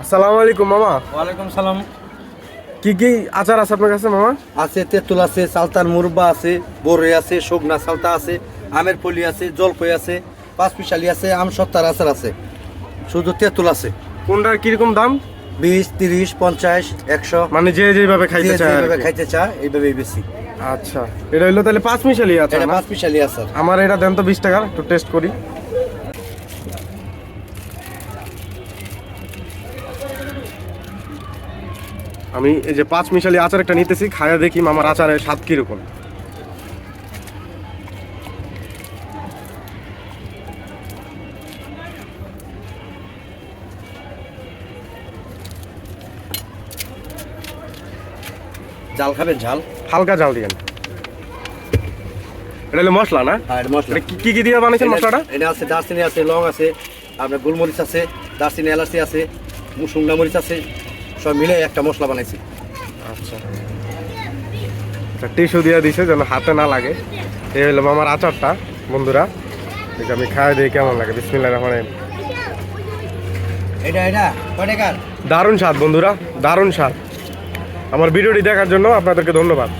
আসসালামু আলাইকুম মামা। ওয়ালাইকুম সালাম। কি কি আচার আছে আপনার কাছে মামা? আছে তেঁতুল আছে, চালতার মুরব্বা আছে, বড়ই আছে, শুকনা চালতা আছে, আমের ফলি আছে, জলপাই আছে, পাঁচমিশালি আছে, আম সত্তার আচার আছে। শুধু তেঁতুল আছে। কোনটার কিরকম দাম? 20, 30, 50, 100 মানে যে যেভাবে খাইতে চায় আর যেভাবে কি। খাইতে চায় এইভাবেই বেশি। আচ্ছা, এটা হইলো তাহলে পাঁচ মিশালি আচার এটা না? পাঁচমিশালি আচার। আমার এটা দেন তো 20 টাকা, একটু টেস্ট করি। আমি এই যে পাঁচ মিশালি আচার একটা নিতেছি, খায়া দেখি মামার আচারের স্বাদ কিরকম। ঝাল খাবেন? ঝাল হালকা জাল দিয়েন। এটা হলো মশলা না? আর মশলা এটা কি কি দিয়ে বানাইছেন মশলাটা? এটা আছে, দারচিনি আছে, লং আছে, আপনার গোলমরিচ আছে, দারচিনি এলাচি আছে, শুকনা মরিচ আছে, সব মিলে একটা মশলা বানাইছি। আচ্ছা, টিস্যু দিয়ে দিছে যেন হাতে না লাগে। এই হলো মামার আচারটা বন্ধুরা। এটা আমি খাই দিই কেমন লাগে। বিসমিল্লাহির রহমানির রহিম। এটা কয় টাকার? দারুণ স্বাদ বন্ধুরা, দারুণ স্বাদ। আমার ভিডিওটি দেখার জন্য আপনাদেরকে ধন্যবাদ।